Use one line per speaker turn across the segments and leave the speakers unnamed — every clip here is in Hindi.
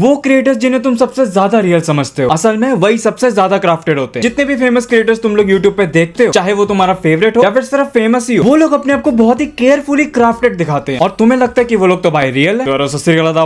वो क्रिएटर्स जिन्हें तुम सबसे ज्यादा रियल समझते हो, असल में वही सबसे ज्यादा क्राफ्टेड होते हैं। जितने भी फेमस क्रिएटर्स तुम लोग यूट्यूब पे देखते हो, चाहे वो तुम्हारा फेवरेट हो या फिर सिर्फ फेमस ही हो, वो लोग अपने आप को बहुत ही केयरफुली क्राफ्टेड दिखाते हैं और तुम्हें लगता है कि वो लोग तो भाई रियल है।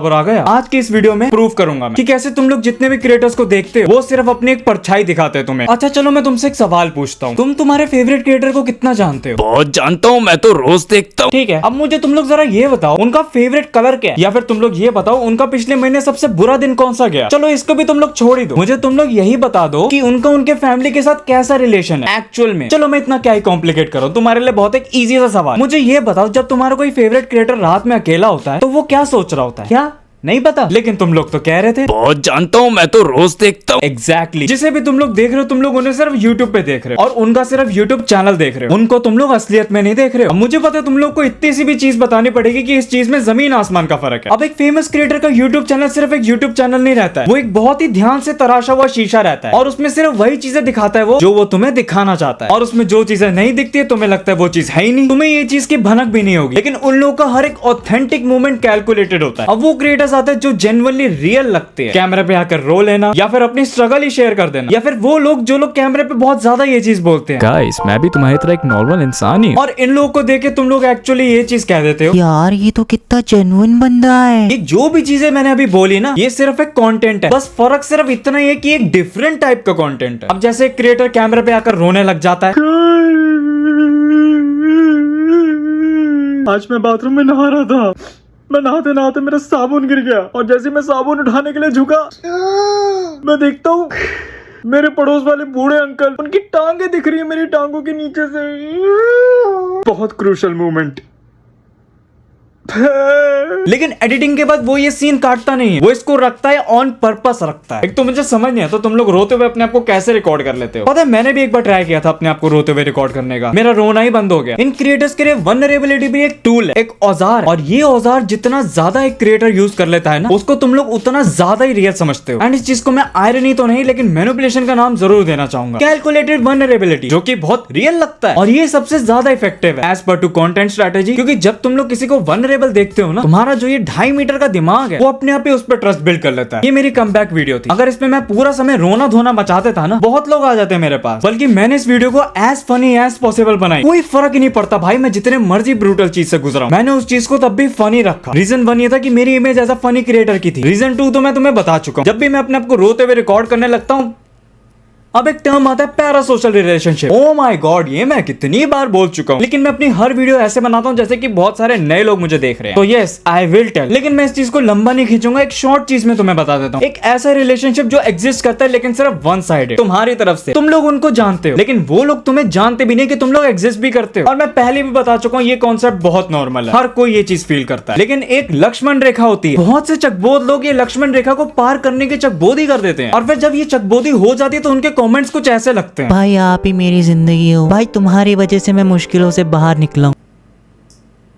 आ गया। आज की इस वीडियो में प्रूव करूंगा मैं कि कैसे तुम लोग जितने भी क्रिएटर्स को देखते हो वो सिर्फ अपनी एक परछाई दिखाते हैं तुम्हें। अच्छा चलो मैं तुमसे एक सवाल पूछता हूँ, तुम तुम्हारे फेवरेट क्रिएटर को कितना जानते हो?
बहुत जानता हूँ, मैं तो रोज देखता हूँ।
ठीक है, अब मुझे तुम लोग जरा ये बताओ उनका फेवरेट कलर क्या है, या फिर तुम लोग ये बताओ उनका पिछले महीने सबसे बुरा दिन कौन सा गया। चलो इसको भी तुम लोग छोड़ ही दो, मुझे तुम लोग यही बता दो कि उनका उनके फैमिली के साथ कैसा रिलेशन है एक्चुअल में। चलो मैं इतना क्या ही कॉम्प्लिकेट करूँ, तुम्हारे लिए बहुत एक इजी सा सवाल। मुझे ये बताओ जब तुम्हारा कोई फेवरेट क्रिएटर रात में अकेला होता है तो वो क्या सोच रहा होता है? क्या नहीं पता? लेकिन तुम लोग तो कह रहे थे
बहुत जानता हूँ, मैं तो रोज देखता हूँ।
एग्जैक्टली। जिसे भी तुम लोग देख रहे हो तुम लोग उन्हें सिर्फ यूट्यूब पे देख रहे हो और उनका सिर्फ यूट्यूब चैनल देख रहे हो, उनको तुम लोग असलियत में नहीं देख रहे हो। अब मुझे पता है तुम लोग को इतनी सी भी चीज बतानी पड़ेगी कि इस चीज में जमीन आसमान का फर्क है। अब एक फेमस क्रिएटर का यूट्यूब चैनल सिर्फ एक यूट्यूब चैनल नहीं रहता है, वो एक बहुत ही ध्यान से तराशा हुआ शीशा रहता है और उसमें सिर्फ वही चीजें दिखाता है वो जो वो तुम्हें दिखाना चाहता है, और उसमें जो चीजें नहीं दिखती है तुम्हें लगता है वो चीज है ही नहीं, तुम्हें ये चीज की भनक भी नहीं होगी। लेकिन उन लोगों का हर एक ऑथेंटिक मूवमेंट कैलकुलेटेड होता है। अब वो क्रिएटर्स आते हैं जो जेन्युइनली रियल लगते हैं, कैमरे पे आकर रो लेना या फिर अपनी स्ट्रगल ही शेयर कर देना, या फिर वो लोग जो लोग कैमरे पे बहुत ज्यादा ये चीज बोलते हैं,
गाइस मैं भी तुम्हारी तरह एक नॉर्मल इंसान ही हूँ।
और इन लोगों को देख के तुम लोग एक्चुअली ये चीज कह देते हो
यार ये तो कितना जेन्युइन बंदा है।
ये जो भी चीजें मैंने अभी बोली ना ये सिर्फ एक कंटेंट है, बस फर्क सिर्फ इतना ही है कि एक डिफरेंट टाइप का कंटेंट है। अब जैसे एक क्रिएटर कैमरे पे आकर रोने लग जाता है, आज मैं बाथरूम में नहा रहा था, मैं नहाते नहाते मेरा साबुन गिर गया और जैसे मैं साबुन उठाने के लिए झुका मैं देखता हूँ मेरे पड़ोस वाले बूढ़े अंकल, उनकी टांगे दिख रही है मेरी टांगों के नीचे से। बहुत क्रूशल मोमेंट। लेकिन एडिटिंग के बाद वो ये सीन काटता नहीं है, वो इसको रखता है ऑन पर्पस रखता है। एक तो मुझे समझ नहीं आता तुम लोग रोते हुए अपने आप को कैसे रिकॉर्ड कर लेते हो। पता है मैंने भी एक बार ट्राई किया था अपने आप को रोते हुए रिकॉर्ड करने का, मेरा रोना ही बंद हो गया। इन क्रिएटर्स के लिए वल्नरेबिलिटी भी एक टूल है, एक औजार, और ये औजार जितना ज्यादा एक क्रिएटर यूज कर लेता है ना उसको तुम लोग उतना ज्यादा ही रियल समझते हो। एंड इस चीज को मैं आयरनी तो नहीं लेकिन मैनिपुलेशन का नाम जरूर देना चाहूंगा। कैलकुलेटेड वल्नरेबिलिटी जो कि बहुत रियल लगता है और ये सबसे ज्यादा इफेक्टिव है as per to content strategy, क्योंकि जब तुम लोग किसी को वल्नरेबल देखते हो ना तुम्हारा जो ये 2.5 मीटर का दिमाग है वो अपने आप ही उस पर ट्रस्ट बिल्ड कर लेता है। ये मेरी कमबैक वीडियो थी, अगर इसमें मैं पूरा समय रोना धोना मचाते था ना बहुत लोग आ जाते मेरे पास, बल्कि मैंने इस वीडियो को एज फनी एज पॉसिबल बनाई। कोई फर्क ही नहीं पड़ता भाई मैं जितने मर्जी ब्रूटल चीज से गुजरा हूं, मैंने उस चीज को तब भी फनी रखा। रीजन 1 ये था कि मेरी image as a funny creator की थी। रीजन 2 तो मैं तुम्हें बता चुका हूं, जब भी मैं अपने आप को रोते हुए रिकॉर्ड करने लगता हूं अब एक टर्म आता है parasocial relationship. Oh my God ये मैं कितनी बार बोल चुका हूँ, लेकिन मैं अपनी हर वीडियो ऐसे बनाता हूँ जैसे कि बहुत सारे नए लोग मुझे देख रहे हैं। तो यस आई विल टेल, लेकिन मैं इस चीज को लंबा नहीं खींचूंगा, एक शॉर्ट चीज में तुम्हें बता देता हूँ। एक ऐसा रिलेशनशिप जो एग्जिस्ट करता है लेकिन सिर्फ वन साइडेड तुम्हारी तरफ से। तुम लोग उनको जानते हो लेकिन वो लोग तुम्हें जानते भी नहीं कि तुम लोग एग्जिस्ट भी करते हो। और मैं पहले भी बता चुका हूँ ये कॉन्सेप्ट बहुत नॉर्मल है, हर कोई ये चीज फील करता है। लेकिन एक लक्ष्मण रेखा होती है, बहुत से चकबोध लोग ये लक्ष्मण रेखा को पार करने की चकबोधी कर देते हैं और फिर जब ये चकबोधी हो जाती है तो उनके कॉमेंट्स कुछ ऐसे लगते हैं,
भाई आप ही मेरी जिंदगी हो, भाई तुम्हारी वजह से मैं मुश्किलों से बाहर निकला हूँ,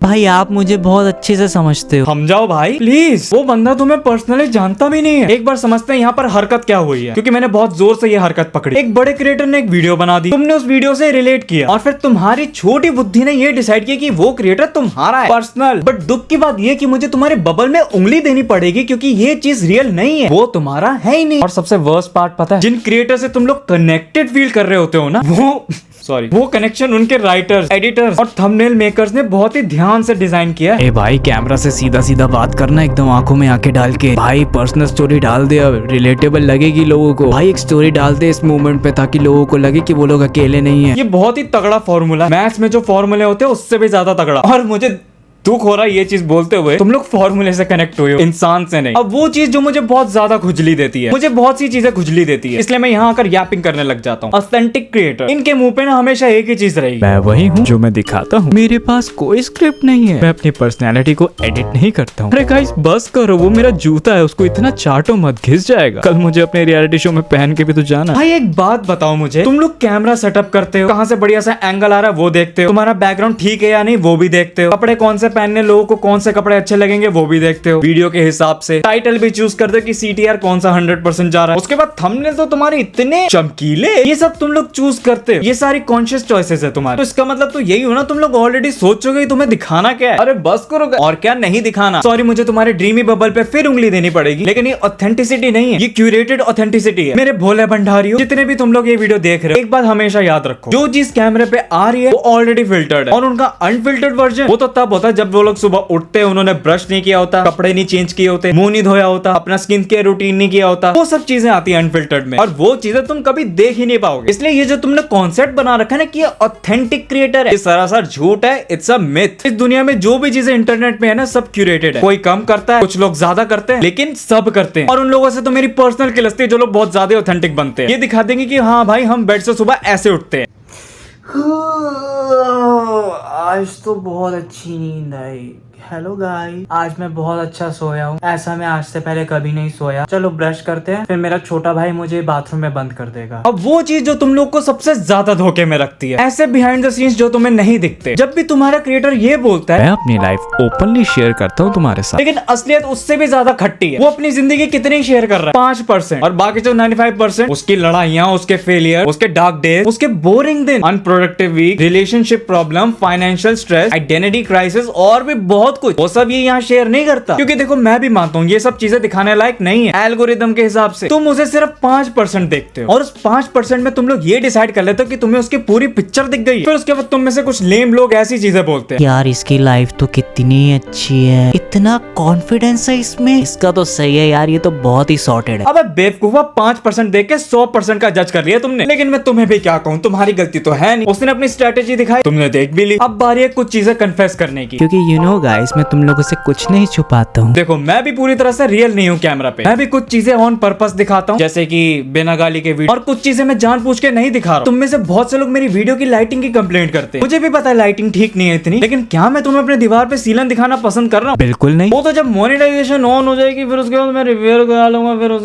भाई आप मुझे बहुत अच्छे से समझते हो।
समझाओ भाई प्लीज। वो बंदा तुम्हें पर्सनली जानता भी नहीं है, एक बार समझते हैं यहाँ पर हरकत क्या हुई है, क्योंकि मैंने बहुत जोर से ये हरकत पकड़ी। एक बड़े क्रिएटर ने एक वीडियो बना दी, तुमने उस वीडियो से रिलेट किया और फिर तुम्हारी छोटी बुद्धि ने ये डिसाइड किया कि वो क्रिएटर तुम्हारा है पर्सनल। बट दुख की बात ये कि मुझे तुम्हारे बबल में उंगली देनी पड़ेगी क्योंकि ये चीज रियल नहीं है, वो तुम्हारा है ही नहीं। और सबसे वर्स्ट पार्ट पता है, जिन क्रिएटर से तुम लोग कनेक्टेड फील कर रहे होते हो ना वो कनेक्शन उनके राइटर्स, एडिटर्स और थंबनेल मेकर्स ने बहुत ही ध्यान से डिजाइन किया है।
ए भाई कैमरा से सीधा सीधा बात करना, एकदम आंखों में आंखें डाल के। भाई पर्सनल स्टोरी डाल दे, अब रिलेटेबल लगेगी लोगों को। भाई एक स्टोरी डाल दे इस मूवमेंट पे ताकि लोगों को लगे कि वो लोग अकेले नहीं है।
ये बहुत ही तगड़ा फॉर्मूला, मैथ्स में जो फॉर्मूले होते हैं उससे भी ज्यादा तगड़ा। और मुझे दुख हो रहा है ये चीज बोलते हुए तुम लोग फॉर्मूले से कनेक्ट हुए हो, इंसान से नहीं। अब वो चीज जो मुझे बहुत ज्यादा खुजली देती है, मुझे बहुत सी चीजें खुजली देती है, इसलिए मैं यहाँ आकर यापिंग करने लग जाता हूँ। ऑथेंटिक क्रिएटर इनके मुंह पे ना हमेशा एक ही चीज रहेगी,
मैं वही हूँ जो मैं दिखाता हूँ। मेरे पास कोई स्क्रिप्ट नहीं है, मैं अपनी पर्सनैलिटी को एडिट नहीं करता हूँ। अरे गाइस बस करो, वो मेरा जूता है उसको इतना चाटो मत, घिस जाएगा। कल मुझे अपने रियलिटी शो में पहन के भी तो जाना।
भाई एक बात बताओ मुझे, तुम लोग कैमरा सेटअप करते हो, कहाँ से बढ़िया सा एंगल आ रहा है वो देखते हो, तुम्हारा बैकग्राउंड ठीक है या नहीं वो भी देखते हो, कपड़े कौन से पहनने लोगों को कौन से कपड़े अच्छे लगेंगे वो भी देखते हो वीडियो के हिसाब से। टाइटल भी चूज करते हो कि CTR कौन सा 100% जा रहा है। उसके बाद थंबनेल तो तुम्हारे इतने चमकीले, ये सब तुम लोग चूज करते हो। ये सारी कॉन्शियस चॉइसेस है तुम्हारे। तो इसका मतलब तो यही हो ना, तुम लोग ऑलरेडी सोचोगे तुम्हें दिखाना क्या है। अरे बस करो और क्या नहीं दिखाना। सॉरी, मुझे तुम्हारे ड्रीमी बबल पे फिर उंगली देनी पड़ेगी, लेकिन ये ऑथेंटिसिटी नहीं है, ये क्यूरेटेड ऑथेंटिसिटी है। मेरे भोले भंडारियों, जितने भी तुम लोग ये वीडियो देख रहे हो, एक बात हमेशा याद रखो, जो चीज कैमरे पे आ रही है वो ऑलरेडी फिल्टर्ड है, और उनका अनफिल्टर्ड वर्जन वो तो तब होता है जब वो लोग सुबह उठते हैं, उन्होंने ब्रश नहीं किया होता, कपड़े नहीं चेंज किए होते, मुंह नहीं धोया होता, अपना स्किन केयर रूटीन नहीं किया होता। वो सब चीजें आती है अनफिल्टर्ड में, और वो चीजें तुम कभी देख ही नहीं पाओगे। इसलिए ये जो तुमने कॉन्सेप्ट बना रखा है ना कि ये ऑथेंटिक क्रिएटर है, ये सरासर झूठ है। It's a myth. इस दुनिया में जो भी चीजें इंटरनेट पे है ना, सब क्यूरेटेड है। कोई कम करता है, कुछ लोग ज्यादा करते हैं, लेकिन सब करते हैं। और उन लोगों से तो मेरी पर्सनल किलस्ती है जो लोग बहुत ज्यादा ऑथेंटिक बनते हैं। ये दिखा देंगे कि हाँ भाई हम बेड से सुबह ऐसे उठते हैं।
आज तो बहुत अच्छी नींद आई। हेलो गाइस, आज मैं बहुत अच्छा सोया हूँ। ऐसा मैं आज से पहले कभी नहीं सोया। चलो ब्रश करते हैं, फिर मेरा छोटा भाई मुझे बाथरूम में बंद कर देगा।
अब वो चीज जो तुम लोग को सबसे ज्यादा धोखे में रखती है, ऐसे बिहाइंड द सीन्स जो तुम्हें नहीं दिखते। जब भी तुम्हारा क्रिएटर ये बोलता है
मैं अपनी लाइफ ओपनली शेयर करता हूँ तुम्हारे साथ,
लेकिन असलियत उससे भी ज्यादा खट्टी है। वो अपनी जिंदगी कितनी शेयर कर रहा है? 5%। और बाकी जो 95% उसकी लड़ाइयाँ, उसके फेलियर, उसके डार्क डेज, उसके बोरिंग दिन, unproductive week, relationship problem, financial stress, identity crisis और भी बहुत कुछ। वो सब ये यहाँ शेयर नहीं करता, क्योंकि देखो मैं भी मानता हूँ ये सब चीजें दिखाने लायक नहीं है। एल्गोरिदम के हिसाब से तुम उसे सिर्फ 5% देखते हो, और उस 5% में तुम लोग ये डिसाइड कर लेते हो कि तुम्हें उसकी पूरी पिक्चर दिख गई है। फिर उसके बाद तुम में से कुछ लेम लोग ऐसी चीजें बोलते हैं,
यार इसकी लाइफ तो कितनी अच्छी है, इतना कॉन्फिडेंस है इसमें। इसका तो सही है यार, ये तो बहुत ही सॉर्टेड है।
अब बेवकूफा 5% देख के 100% का जज कर लिया तुमने। लेकिन मैं तुम्हें भी क्या कहूँ, तुम्हारी गलती तो है नहीं। उसने अपनी स्ट्रेटेजी दिखाई, तुमने देख भी ली। अब बारी है कुछ चीजें कन्फेस करने की,
क्योंकि यू नो गाइस, मैं तुम लोगों से कुछ नहीं छुपाता हूँ।
देखो मैं भी पूरी तरह से रियल नहीं हूँ कैमरा पे। मैं भी कुछ चीजें ऑन पर्पस दिखाता हूँ, जैसे कि बिना गाली के वीडियो, और कुछ चीजें मैं जानबूझ के नहीं दिखा रहा हूँ। तुम में से बहुत से लोग मेरी वीडियो की लाइटिंग की कंप्लेंट करते हैं। मुझे भी पता है लाइटिंग ठीक नहीं है इतनी, लेकिन क्या मैं तुम्हें अपने दीवार पे सीलन दिखाना पसंद कर रहा हूँ?
बिल्कुल नहीं।
वो तो जब मोनेटाइजेशन ऑन हो जाएगी फिर उसके बाद मैं रिव्यू करा लूंगा, फिर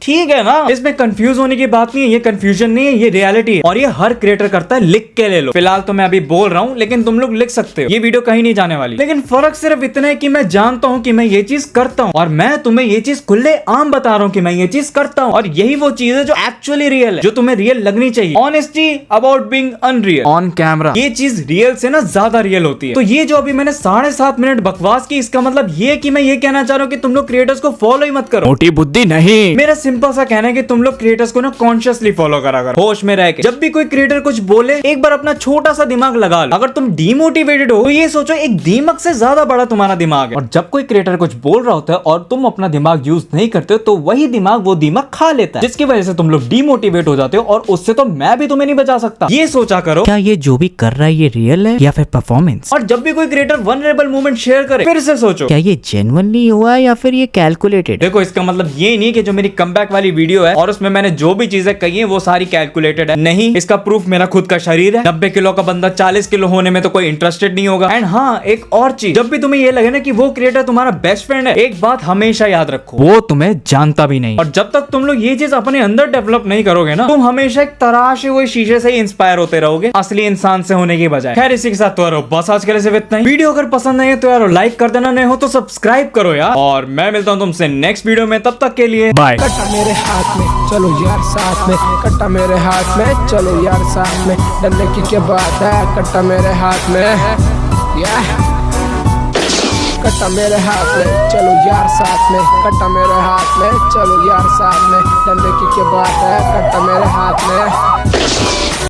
ठीक है ना। इसमें कंफ्यूज होने की बात नहीं है, ये कंफ्यूजन नहीं है, ये रियलिटी है, और ये हर क्रिएटर करता है। लिख के ले लो। फिलहाल तो मैं अभी बोल रहा हूँ, लेकिन तुम लोग लिख सकते हो, ये वीडियो कहीं नहीं जाने वाली। लेकिन फर्क सिर्फ इतना है कि मैं जानता हूँ कि मैं ये चीज करता हूँ, और मैं तुम्हें ये चीज खुले आम बता रहा हूँ कि मैं ये चीज करता हूँ। और यही वो चीज है जो एक्चुअली रियल है, जो तुम्हें रियल लगनी चाहिए। Honesty about being unreal on camera, ये चीज रियल से ना ज्यादा रियल होती है। तो ये जो अभी मैंने 7.5 मिनट बकवास की, इसका मतलब ये कि मैं ये कहना चाह रहा हूँ कि तुम लोग क्रिएटर्स को फॉलो ही मत करो।
मोटी बुद्धि नहीं,
मेरा सिंपल सा कहना है कि तुम लोग क्रिएटर्स को ना कॉन्शियसली फॉलो करा करो, होश में रह के। जब भी कोई क्रिएटर कुछ बोले, एक बार अपना छोटा सा दिमाग लगा लो। अगर तुम डीमोटिवेटेड हो तो ये सोचो एक दीमक से ज्यादा बड़ा तुम्हारा दिमाग है। और जब कोई क्रिएटर कुछ बोल रहा होता है और तुम अपना दिमाग यूज नहीं करते हो, तो वही दिमाग वो दीमक खा लेता है, जिसकी वजह से तुम लोग डीमोटिवेट हो जाते हो, और उससे तो मैं भी तुम्हें नहीं बचा सकता। ये सोचा करो,
क्या ये जो भी कर रहा है ये रियल है या फिर परफॉर्मेंस?
और जब भी कोई क्रिएटर वनरेबल मोमेंट शेयर करे, फिर से सोचो
क्या ये जेन्युइनली हुआ है या फिर ये कैलकुलेटेड?
देखो इसका मतलब ये नहीं कि जो मेरी कमबैक वाली वीडियो है और उसमें मैंने जो भी चीजें कही है वो सारी कैलकुलेटेड है। नहीं, इसका प्रूफ मेरा खुद का शरीर है। 90 किलो का बंदा 40 किलो होने में तो कोई इंटरेस्टेड नहीं होगा। एंड हाँ, एक और चीज, जब भी तुम्हें ये लगे ना कि वो क्रिएटर तुम्हारा बेस्ट फ्रेंड है, एक बात हमेशा याद रखो, वो तुम्हें जानता भी नहीं। और जब तक तुम लोग ये चीज अपने अंदर डेवलप नहीं करोगे ना, तुम हमेशा एक तराशे हुए शीशे से इंस्पायर होते रहोगे, असली इंसान से होने की बजाय। खैर इसी के साथ तो यारो बस आज के लिए सिर्फ इतना ही। वीडियो अगर पसंद आई है तो यारो लाइक कर देना, नहीं हो तो सब्सक्राइब करो यार। और मैं मिलता हूँ तुमसे नेक्स्ट वीडियो में, तब तक के लिए
बाय।
कट्टा मेरे हाथ में, चलो यार साथ में। कट्टा मेरे हाथ में, चलो यार साथ में। डरने की क्या बात है, कट्टा मेरे हाथ में, कट्टा मेरे हाथ में, चलो यार साथ में। कट्टा मेरे हाथ में, चलो यार साथ में। डरने की क्या बात है, कट्टा मेरे हाथ में।